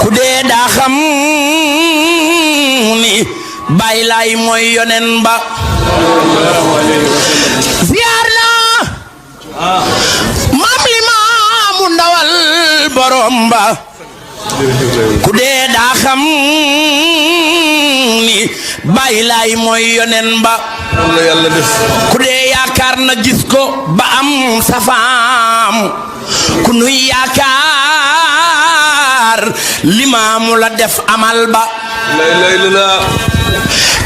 ku dee daa xam ni Baay Laay mooy yonen ba ziyaar na maam Limaamu Ndawal borom ba ku dee daa xam ni Baay Laay mooy yonen ba ku dee yaakaar na gis ko ba am safaam ku nuy yaakaar Limaamu la def amal ba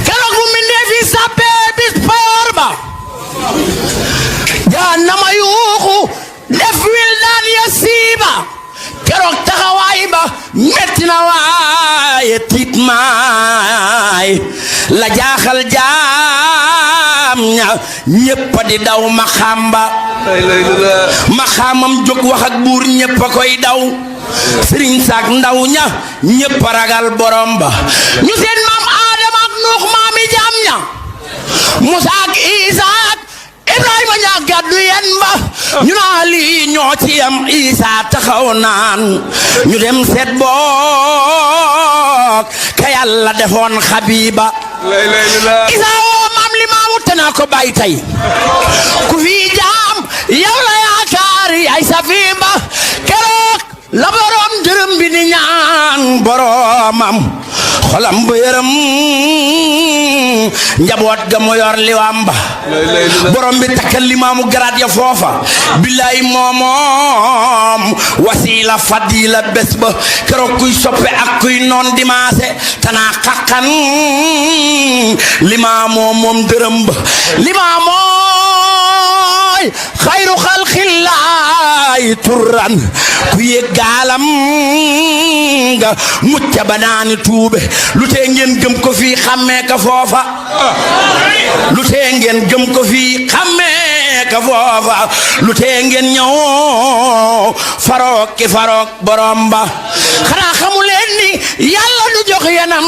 keroog bu mindee fi sàppee bis payoor ba jahannama yuuxu def wildaan ya siiba keroog taxawaay ba metti na waaye tiit maay la jaaxal jaam ña ñépp di daw maxamba maxamam jóg wax ak buur ñépp a koy daw sëriñ saak ndaw ña ñépp a ragal borom ba ñu seen maam Aadama ak Nuux maami jaam ña Musaa ak Isaa ak Ibrahima ña gàddu yen ba ñu naa lii ñoo ci yam Isaa taxaw naan ñu dem seet boog ka Yàlla defoon Xabiiba Isaa woo maam Limaamu te naa ko bàyyi tey ku fi jaam yow la yaakaar ay safiiba keroog la borom dërëm bi ni ñaan boromam xolam bu yërëm njaboot ga mu yor liwaam ba borom bi takkal Limaamu garaat ya foofa billaay moomoom wasiila fadila bés ba keroog kuy soppe ak kuy noon dimaase tanaa xaqan Limaamoo moom dërëm ba Limaamoo xayru xalqillaahi turran ku yéeg gaalam nga mucca banaani tuube lu tee ngeen gëm ko fii xàmmee ka foofa lu tee ngeen gëm ko fii xàmmee ka foofa lu tee ngeen ñëw farook ki farook borom ba xanaa xamu leen ni Yàlla du jox yanam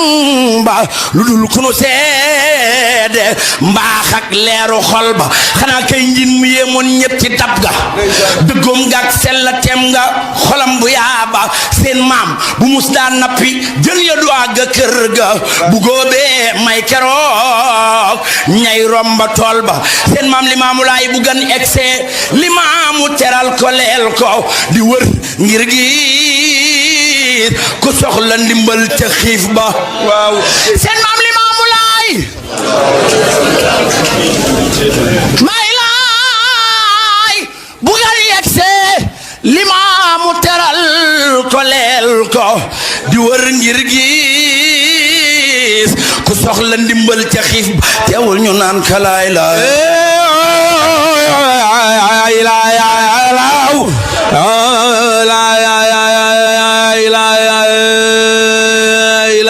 ba lu dul ku nu seede mbaax ak leeru xol ba xanaa kay njin mu yéemoon ñépp ci tab ga dëggoom ga ak sellateem nga xolam bu yaaba seen maam bu mus daan nappi jën ya du àgg kër ga bu góobee may keroog ñay romba tool ba seen maam Limaamu Laay bu gan egsee Limaamu teral ko leel ko di wër ngir gi ku soxla ndimbal ca xiif ba waaw seen maam Limaamu Laay may laay bu gan egsee Limaamu teral ko leel ko di wër ngir gis ku soxla ndimbal ca xiif ba teewul ñu naan ka laay laay